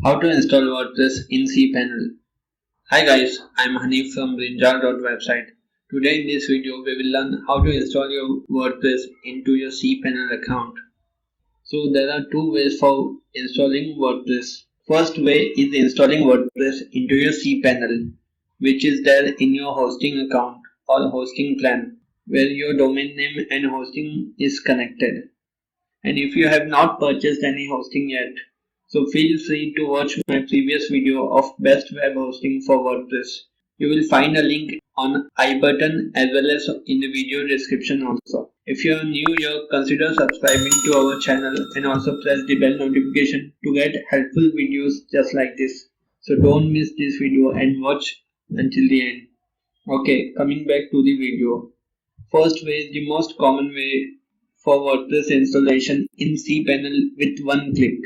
How to install WordPress in Cpanel. Hi guys, I'm Hanif from Website. Today in this video we will learn how to install your WordPress into your Cpanel account. So there are two ways for installing WordPress. First way is installing WordPress into your Cpanel, which is there in your hosting account or hosting plan, where your domain name and hosting is connected. And if you have not purchased any hosting yet, so feel free to watch my previous video of best web hosting for WordPress. You will find a link on I button as well as in the video description also. If you are new here, consider subscribing to our channel and also press the bell notification to get helpful videos just like this. So don't miss this video and watch until the end. Okay, coming back to the video. First way is the most common way for WordPress installation in Cpanel with one click,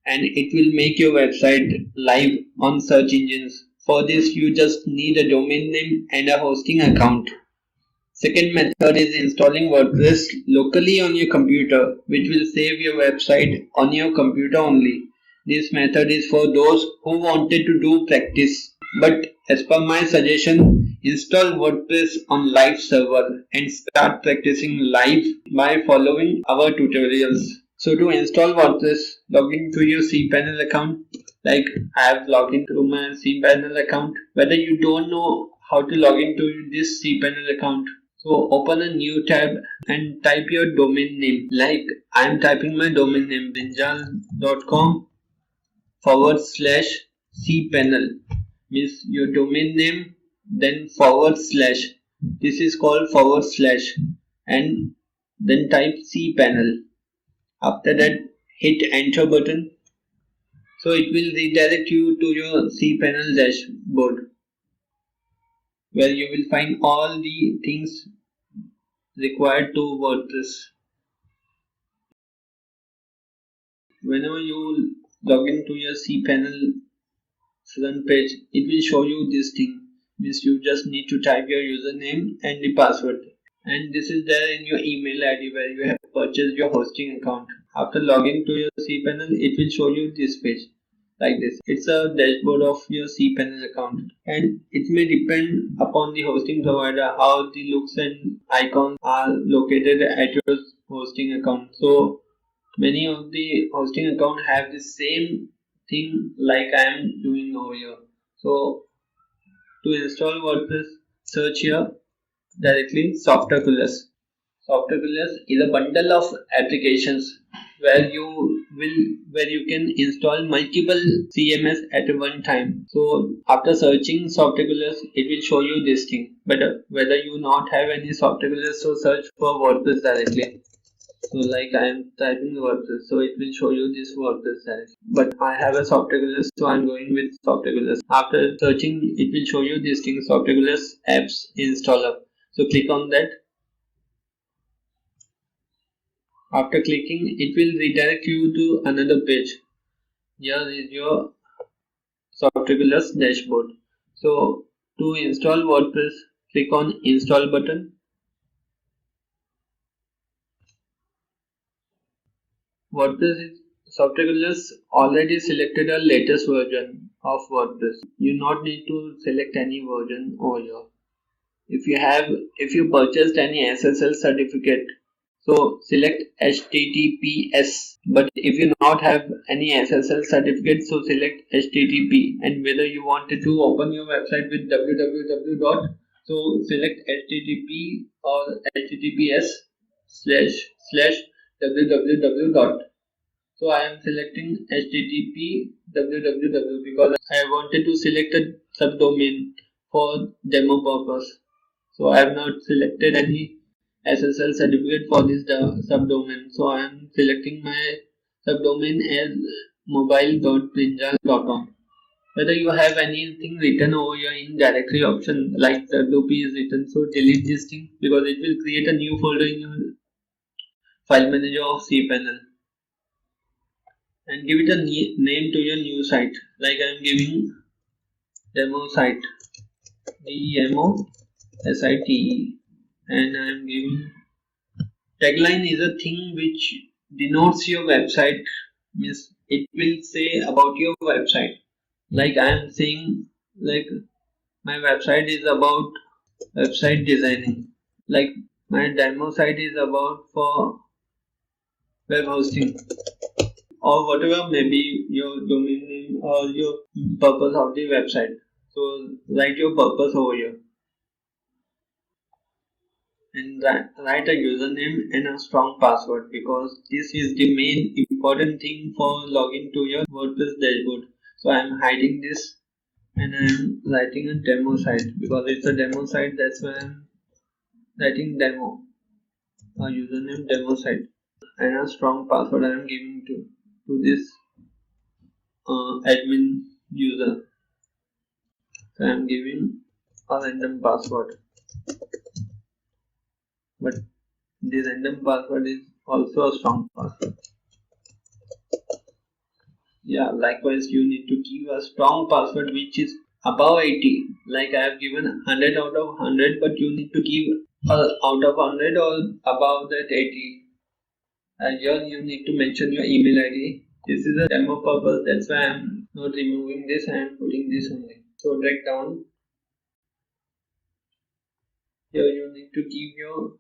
and it will make your website live on search engines. For this you just need a domain name and a hosting account. Second method is installing WordPress locally on your computer, which will save your website on your computer only. This method is for those who wanted to do practice, but as per my suggestion, install WordPress on live server and start practicing live by following our tutorials. So to install WordPress, log into your Cpanel account. Like I have logged into my Cpanel account. Whether you don't know how to log into this Cpanel account, so open a new tab and type your domain name. Like I am typing my domain name brinjal.com/cpanel. Means your domain name, then /. This is called / and then type cpanel. After that, hit enter button. So it will redirect you to your Cpanel dashboard, where you will find all the things required to WordPress. Whenever you log into your Cpanel front page, it will show you this thing. Means you just need to type your username and the password, and this is there in your email ID where you have purchased your hosting account. After logging to your Cpanel, it will show you this page like this. It's a dashboard of your Cpanel account, and it may depend upon the hosting provider how the looks and icons are located at your hosting account. So many of the hosting account have the same thing like I am doing over here. So to install WordPress, search here directly Software Coolers. Software Coolers is a bundle of applications where you can install multiple CMS at one time. So after searching Software Coolers, it will show you this thing. But whether you not have any Software Coolers, so search for WordPress directly. So like I am typing WordPress, so it will show you this WordPress directly. But I have a Software Coolers, so I'm going with Software Coolers. After searching, it will show you this thing, Software Coolers Apps Installer. So click on that. After clicking, it will redirect you to another page. Here is your Software Coolers dashboard. So to install WordPress, click on Install button. Software Coolers already selected a latest version of WordPress. You not need to select any version over here. If you purchased any SSL certificate, so select HTTPS. But if you not have any SSL certificate, so select HTTP. And whether you wanted to open your website with www. So select HTTP or HTTPS//www. So I am selecting HTTP www because I wanted to select a subdomain for demo purpose. So I have not selected any SSL certificate for this subdomain. So I am selecting my subdomain as mobile.brinjal.com. Whether you have anything written over here in directory option like WP is written, so delete this thing because it will create a new folder in your file manager of Cpanel. And give it a name to your new site. Like I am giving demo site, DEMOSITE, and I am giving tagline is a thing which denotes your website, means it will say about your website. Like I am saying, like my website is about website designing. Like my demo site is about for web hosting or whatever may be your domain name or your purpose of the website. So write your purpose over here and write a username and a strong password, because this is the main important thing for login to your WordPress dashboard. So I am hiding this and I am writing a demo site because it's a demo site. That's why I'm writing demo, a username demo site, and a strong password I am giving to this admin user. So I am giving a random password, but the random password is also a strong password. Yeah, likewise you need to give a strong password which is above 80. Like I have given 100 out of 100, but you need to give out of 100 or above that 80. And here you need to mention your email ID. This is a demo purpose, that's why I am not removing this, I am putting this only. So drag down. Here you need to give your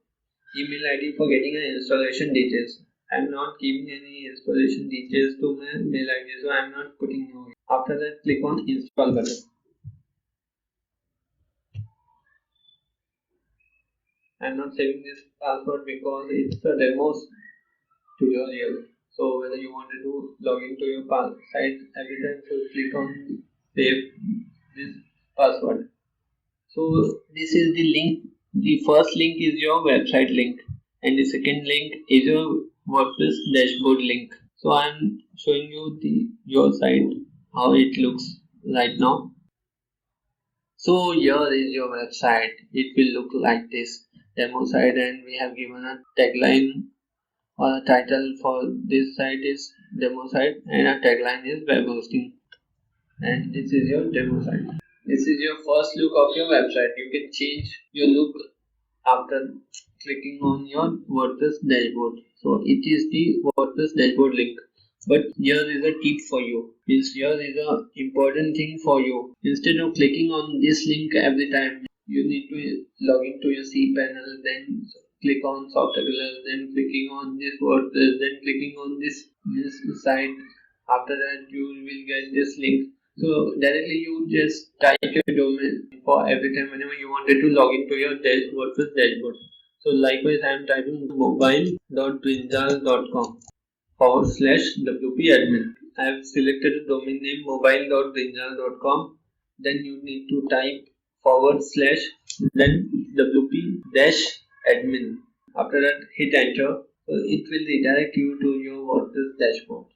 email ID for getting an installation details. I am not giving any installation details to my mail ID, so I am not putting no. After that, click on install button. I am not saving this password because it's a demo tutorial. So whether you want to log into your site every time, so click on save this password. So this is the link. The first link is your website link, and the second link is your WordPress dashboard link. So I am showing you your site how it looks right now. So here is your website. It will look like this demo site, and we have given a tagline or a title for this site is demo site, and a tagline is web hosting. And this is your demo site. This is your first look of your website. You can change your look after clicking on your WordPress dashboard. So it is the WordPress dashboard link. But here is a tip for you. Here is a important thing for you. Instead of clicking on this link every time, you need to log into your cPanel, then click on Software, then clicking on this WordPress, then clicking on this site. After that, you will get this link. So directly you just type your domain for every time whenever you wanted to log into your WordPress dashboard. So likewise, I am typing mobile.brinjal.com/wp admin. I have selected a domain name mobile.brinjal.com. Then you need to type / then wp-admin. After that, hit enter. So it will redirect you to your WordPress dashboard.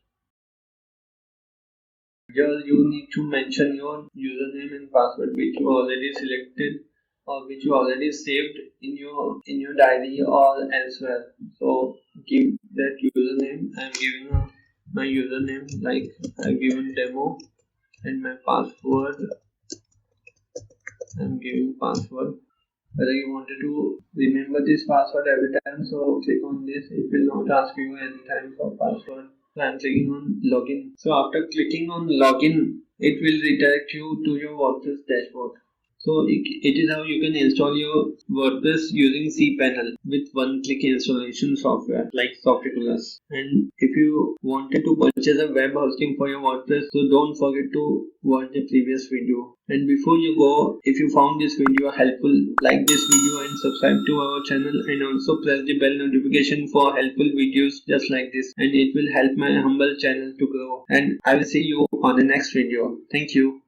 Here you need to mention your username and password which you already selected or which you already saved in your diary or elsewhere. So give that username. I am giving my username, like I have given demo, and my password I am giving password. Whether you wanted to remember this password every time, so click on this. It will not ask you any time for password. So I'm clicking on login. So after clicking on login, it will redirect you to your WordPress dashboard. So it is how you can install your WordPress using cPanel with one-click installation software like Software. And if you wanted to purchase a web hosting for your WordPress, so don't forget to watch the previous video. And before you go, if you found this video helpful, like this video and subscribe to our channel, and also press the bell notification for helpful videos just like this, and it will help my humble channel to grow. And I will see you on the next video. Thank you.